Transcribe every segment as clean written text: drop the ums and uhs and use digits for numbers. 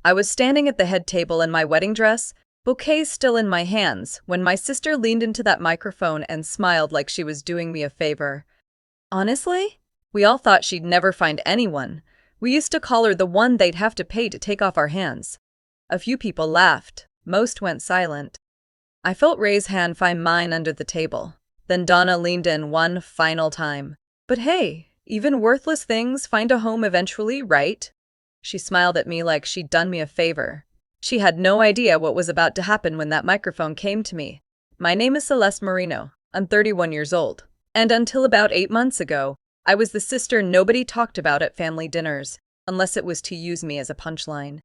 I was standing at the head table in my wedding dress, bouquets still in my hands, when my sister leaned into that microphone and smiled like she was doing me a favor. Honestly, we all thought she'd never find anyone. We used to call her the one they'd have to pay to take off our hands. A few people laughed. Most went silent. I felt Ray's hand find mine under the table. Then Donna leaned in one final time. But hey, even worthless things find a home eventually, right? She smiled at me like she'd done me a favor. She had no idea what was about to happen when that microphone came to me. My name is Celeste Marino. I'm 31 years old. And until about 8 months ago, I was the sister nobody talked about at family dinners, unless it was to use me as a punchline.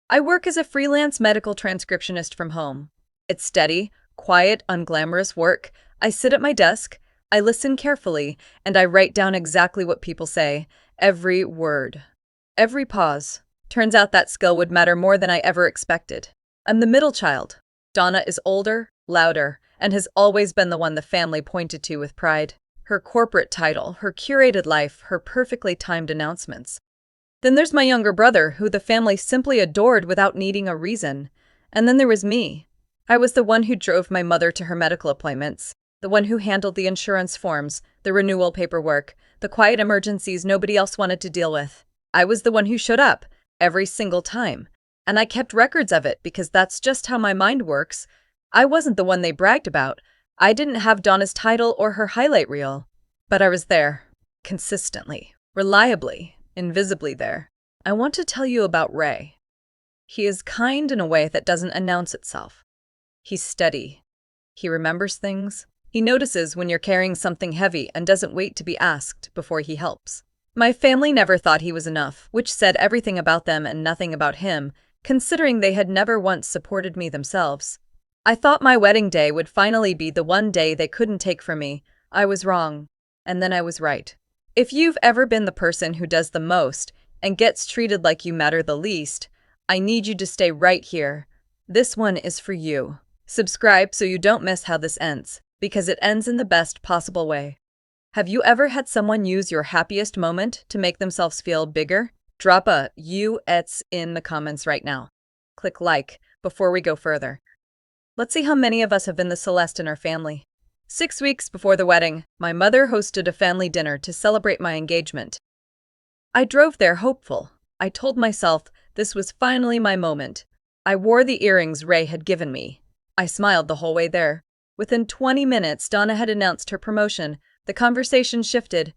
I work as a freelance medical transcriptionist from home. It's steady, quiet, unglamorous work. I sit at my desk, I listen carefully, and I write down exactly what people say, every word, every pause. Turns out that skill would matter more than I ever expected. I'm the middle child. Donna is older, louder, and has always been the one the family pointed to with pride. Her corporate title, her curated life, her perfectly timed announcements. Then there's my younger brother, who the family simply adored without needing a reason. And then there was me. I was the one who drove my mother to her medical appointments, the one who handled the insurance forms, the renewal paperwork, the quiet emergencies nobody else wanted to deal with. I was the one who showed up, every single time. And I kept records of it because that's just how my mind works. I wasn't the one they bragged about. I didn't have Donna's title or her highlight reel. But I was there. Consistently. Reliably. Invisibly there. I want to tell you about Ray. He is kind in a way that doesn't announce itself. He's steady. He remembers things. He notices when you're carrying something heavy and doesn't wait to be asked before he helps. My family never thought he was enough, which said everything about them and nothing about him, considering they had never once supported me themselves. I thought my wedding day would finally be the one day they couldn't take from me. I was wrong. And then I was right. If you've ever been the person who does the most and gets treated like you matter the least, I need you to stay right here. This one is for you. Subscribe so you don't miss how this ends, because it ends in the best possible way. Have you ever had someone use your happiest moment to make themselves feel bigger? Drop a "you-ets" in the comments right now. Click like before we go further. Let's see how many of us have been the Celeste in our family. 6 weeks before the wedding, my mother hosted a family dinner to celebrate my engagement. I drove there hopeful. I told myself this was finally my moment. I wore the earrings Ray had given me. I smiled the whole way there. Within 20 minutes, Donna had announced her promotion. The conversation shifted.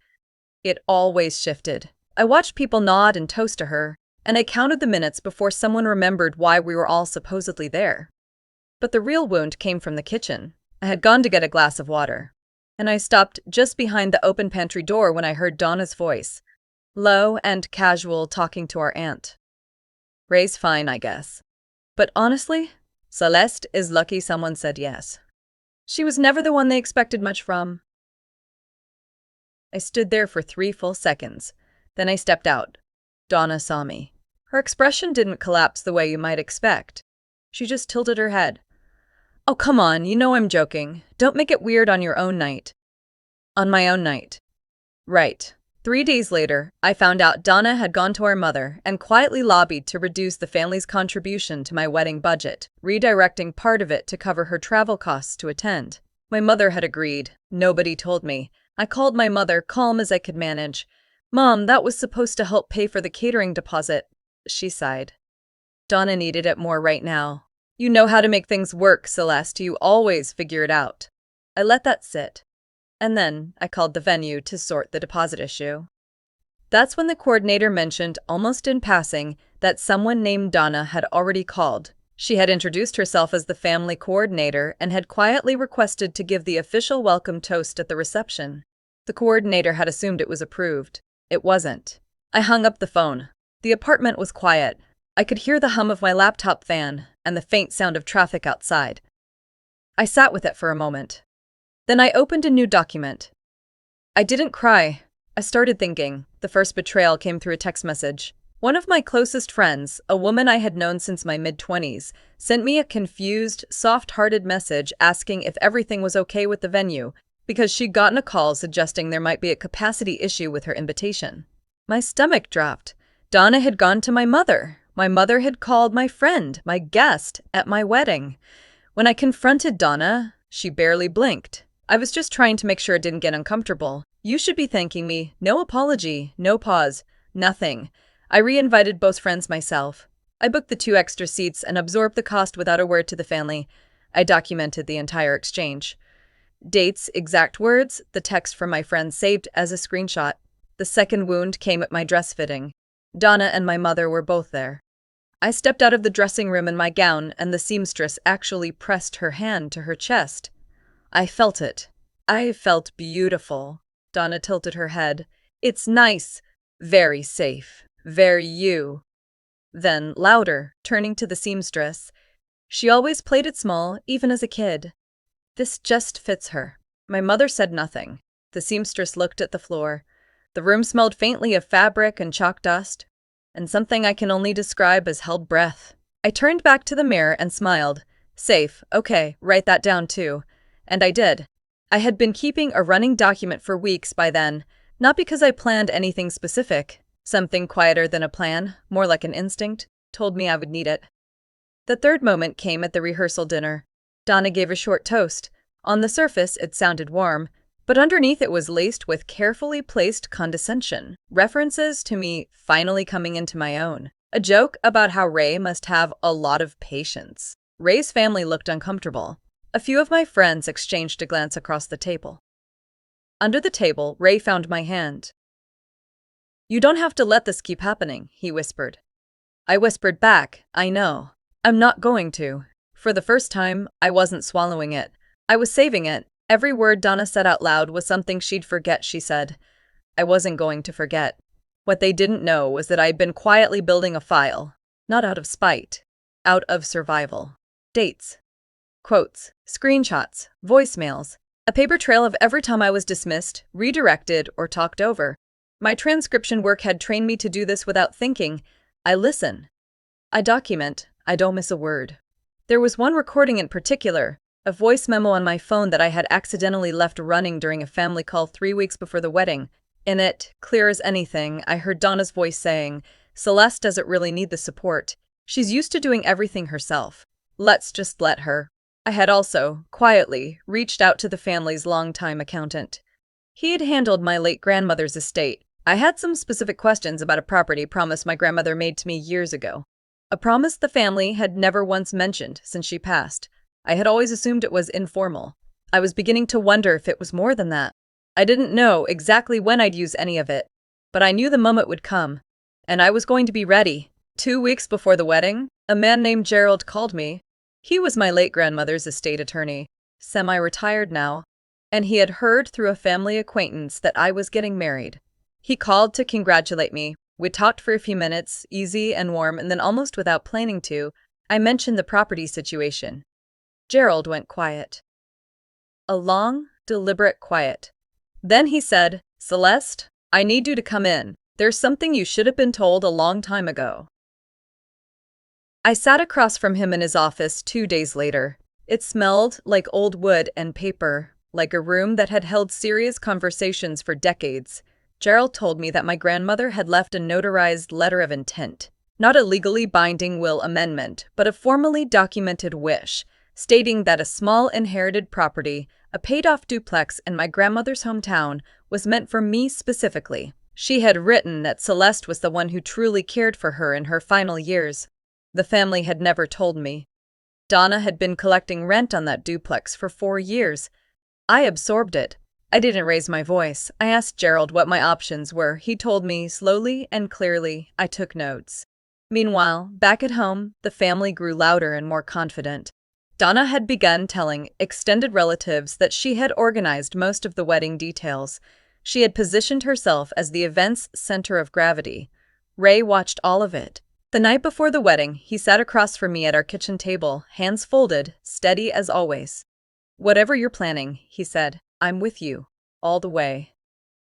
It always shifted. I watched people nod and toast to her, and I counted the minutes before someone remembered why we were all supposedly there. But the real wound came from the kitchen. I had gone to get a glass of water, and I stopped just behind the open pantry door when I heard Donna's voice, low and casual, talking to our aunt. Ray's fine, I guess. But honestly, Celeste is lucky someone said yes. She was never the one they expected much from. I stood there for 3 full seconds. Then I stepped out. Donna saw me. Her expression didn't collapse the way you might expect. She just tilted her head. Oh, come on, you know I'm joking. Don't make it weird on your own night. On my own night. Right. 3 days later, I found out Donna had gone to our mother and quietly lobbied to reduce the family's contribution to my wedding budget, redirecting part of it to cover her travel costs to attend. My mother had agreed. Nobody told me. I called my mother, calm as I could manage. Mom, that was supposed to help pay for the catering deposit. She sighed. Donna needed it more right now. You know how to make things work, Celeste. You always figure it out. I let that sit. And then I called the venue to sort the deposit issue. That's when the coordinator mentioned, almost in passing, that someone named Donna had already called. She had introduced herself as the family coordinator and had quietly requested to give the official welcome toast at the reception. The coordinator had assumed it was approved. It wasn't. I hung up the phone. The apartment was quiet. I could hear the hum of my laptop fan and the faint sound of traffic outside. I sat with it for a moment. Then I opened a new document. I didn't cry. I started thinking. The first betrayal came through a text message. One of my closest friends, a woman I had known since my mid-20s, sent me a confused, soft-hearted message asking if everything was okay with the venue, because she'd gotten a call suggesting there might be a capacity issue with her invitation. My stomach dropped. Donna had gone to my mother. My mother had called my friend, my guest, at my wedding. When I confronted Donna, she barely blinked. I was just trying to make sure it didn't get uncomfortable. You should be thanking me. No apology, no pause, nothing. I re-invited both friends myself. I booked the 2 extra seats and absorbed the cost without a word to the family. I documented the entire exchange. Dates, exact words, the text from my friend saved as a screenshot. The second wound came at my dress fitting. Donna and my mother were both there. I stepped out of the dressing room in my gown, and the seamstress actually pressed her hand to her chest. I felt it. I felt beautiful. Donna tilted her head. It's nice. Very safe. Very you. Then, louder, turning to the seamstress. She always played it small, even as a kid. This just fits her. My mother said nothing. The seamstress looked at the floor. The room smelled faintly of fabric and chalk dust, and something I can only describe as held breath. I turned back to the mirror and smiled. Safe, okay, write that down too. And I did. I had been keeping a running document for weeks by then, not because I planned anything specific. Something quieter than a plan, more like an instinct, told me I would need it. The third moment came at the rehearsal dinner. Donna gave a short toast. On the surface, it sounded warm, but underneath it was laced with carefully placed condescension, references to me finally coming into my own. A joke about how Ray must have a lot of patience. Ray's family looked uncomfortable. A few of my friends exchanged a glance across the table. Under the table, Ray found my hand. You don't have to let this keep happening, he whispered. I whispered back, I know. I'm not going to. For the first time, I wasn't swallowing it. I was saving it. Every word Donna said out loud was something she'd forget, she said. I wasn't going to forget. What they didn't know was that I'd been quietly building a file, not out of spite, out of survival. Dates, quotes, screenshots, voicemails, a paper trail of every time I was dismissed, redirected, or talked over. My transcription work had trained me to do this without thinking. I listen. I document. I don't miss a word. There was one recording in particular, a voice memo on my phone that I had accidentally left running during a family call 3 weeks before the wedding. In it, clear as anything, I heard Donna's voice saying, Celeste doesn't really need the support. She's used to doing everything herself. Let's just let her. I had also, quietly, reached out to the family's longtime accountant. He had handled my late grandmother's estate. I had some specific questions about a property promise my grandmother made to me years ago. A promise the family had never once mentioned since she passed. I had always assumed it was informal. I was beginning to wonder if it was more than that. I didn't know exactly when I'd use any of it, but I knew the moment would come, and I was going to be ready. 2 weeks before the wedding, a man named Gerald called me. He was my late grandmother's estate attorney, semi-retired now, and he had heard through a family acquaintance that I was getting married. He called to congratulate me. We talked for a few minutes, easy and warm, and then almost without planning to, I mentioned the property situation. Gerald went quiet. A long, deliberate quiet. Then he said, Celeste, I need you to come in. There's something you should have been told a long time ago. I sat across from him in his office 2 days later. It smelled like old wood and paper, like a room that had held serious conversations for decades. Gerald told me that my grandmother had left a notarized letter of intent, not a legally binding will amendment, but a formally documented wish, stating that a small inherited property, a paid-off duplex in my grandmother's hometown, was meant for me specifically. She had written that Celeste was the one who truly cared for her in her final years. The family had never told me. Donna had been collecting rent on that duplex for 4 years. I absorbed it. I didn't raise my voice. I asked Gerald what my options were. He told me slowly and clearly. I took notes. Meanwhile, back at home, the family grew louder and more confident. Donna had begun telling extended relatives that she had organized most of the wedding details. She had positioned herself as the event's center of gravity. Ray watched all of it. The night before the wedding, he sat across from me at our kitchen table, hands folded, steady as always. Whatever you're planning, he said, I'm with you, all the way.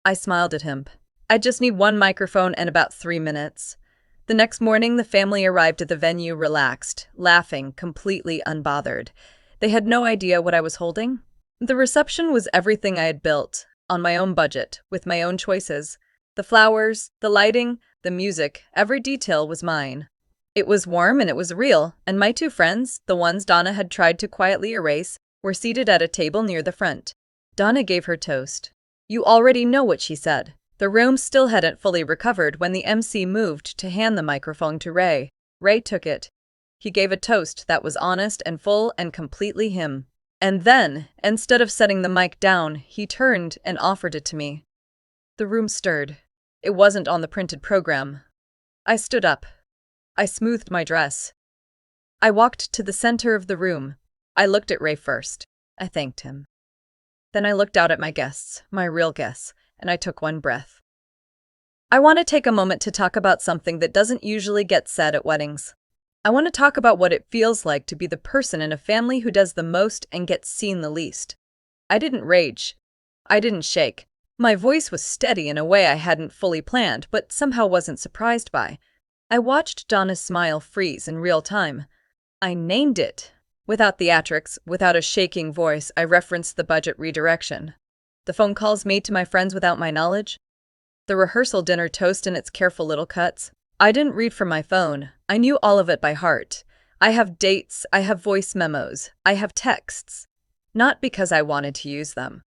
I smiled at him. I just need one microphone and about 3 minutes. The next morning, the family arrived at the venue relaxed, laughing, completely unbothered. They had no idea what I was holding. The reception was everything I had built, on my own budget, with my own choices. The flowers, the lighting, the music, every detail was mine. It was warm and it was real, and my two friends, the ones Donna had tried to quietly erase, were seated at a table near the front. Donna gave her toast. You already know what she said. The room still hadn't fully recovered when the MC moved to hand the microphone to Ray. Ray took it. He gave a toast that was honest and full and completely him. And then, instead of setting the mic down, he turned and offered it to me. The room stirred. It wasn't on the printed program. I stood up. I smoothed my dress. I walked to the center of the room. I looked at Ray first. I thanked him. Then I looked out at my guests, my real guests, and I took one breath. I want to take a moment to talk about something that doesn't usually get said at weddings. I want to talk about what it feels like to be the person in a family who does the most and gets seen the least. I didn't rage. I didn't shake. My voice was steady in a way I hadn't fully planned, but somehow wasn't surprised by. I watched Donna's smile freeze in real time. I named it. Without theatrics, without a shaking voice, I referenced the budget redirection. The phone calls made to my friends without my knowledge. The rehearsal dinner toast in its careful little cuts. I didn't read from my phone. I knew all of it by heart. I have dates, I have voice memos, I have texts. Not because I wanted to use them,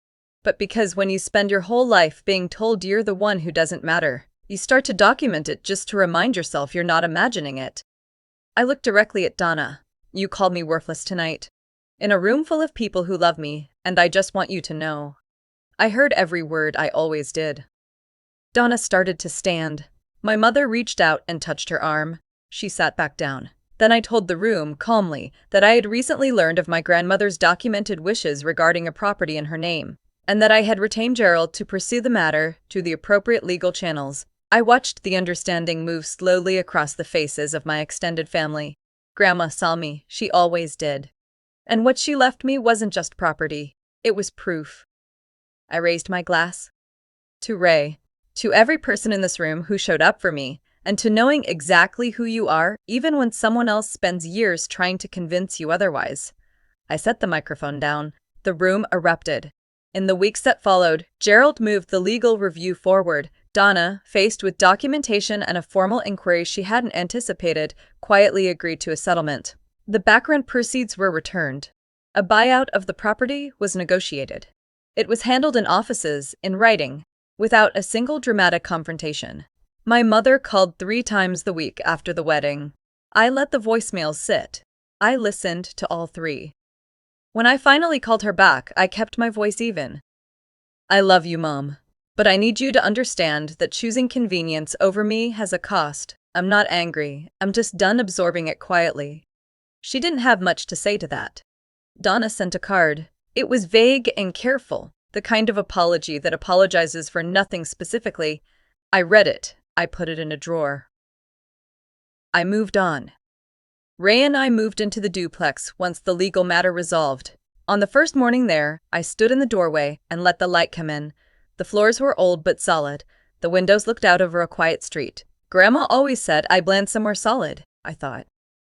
but because when you spend your whole life being told you're the one who doesn't matter, you start to document it just to remind yourself you're not imagining it. I looked directly at Donna. You called me worthless tonight. In a room full of people who love me, and I just want you to know. I heard every word, I always did. Donna started to stand. My mother reached out and touched her arm. She sat back down. Then I told the room, calmly, that I had recently learned of my grandmother's documented wishes regarding a property in her name, and that I had retained Gerald to pursue the matter to the appropriate legal channels. I watched the understanding move slowly across the faces of my extended family. Grandma saw me, she always did. And what she left me wasn't just property, it was proof. I raised my glass. To Ray, to every person in this room who showed up for me, and to knowing exactly who you are, even when someone else spends years trying to convince you otherwise. I set the microphone down. The room erupted. In the weeks that followed, Gerald moved the legal review forward. Donna, faced with documentation and a formal inquiry she hadn't anticipated, quietly agreed to a settlement. The background proceeds were returned. A buyout of the property was negotiated. It was handled in offices, in writing, without a single dramatic confrontation. My mother called 3 times the week after the wedding. I let the voicemails sit. I listened to all 3. When I finally called her back, I kept my voice even. I love you, Mom. But I need you to understand that choosing convenience over me has a cost. I'm not angry. I'm just done absorbing it quietly. She didn't have much to say to that. Donna sent a card. It was vague and careful, the kind of apology that apologizes for nothing specifically. I read it. I put it in a drawer. I moved on. Ray and I moved into the duplex once the legal matter resolved. On the first morning there, I stood in the doorway and let the light come in. The floors were old but solid. The windows looked out over a quiet street. Grandma always said I'd land somewhere solid, I thought.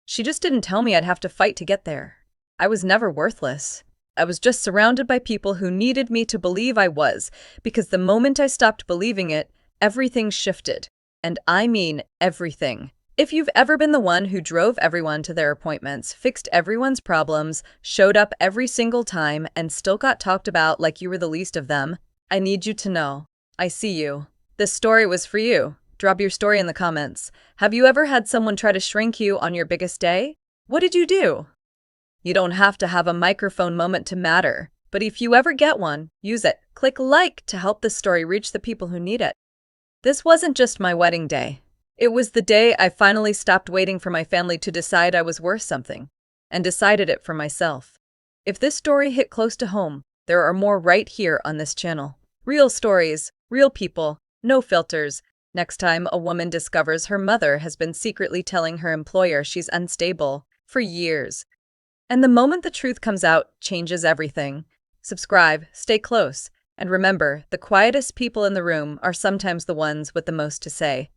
She just didn't tell me I'd have to fight to get there. I was never worthless. I was just surrounded by people who needed me to believe I was, because the moment I stopped believing it, everything shifted. And I mean everything. If you've ever been the one who drove everyone to their appointments, fixed everyone's problems, showed up every single time, and still got talked about like you were the least of them, I need you to know. I see you. This story was for you. Drop your story in the comments. Have you ever had someone try to shrink you on your biggest day? What did you do? You don't have to have a microphone moment to matter, but if you ever get one, use it. Click like to help this story reach the people who need it. This wasn't just my wedding day. It was the day I finally stopped waiting for my family to decide I was worth something, and decided it for myself. If this story hit close to home, there are more right here on this channel. Real stories, real people, no filters. Next time a woman discovers her mother has been secretly telling her employer she's unstable for years. And the moment the truth comes out, changes everything. Subscribe, stay close, and remember, the quietest people in the room are sometimes the ones with the most to say.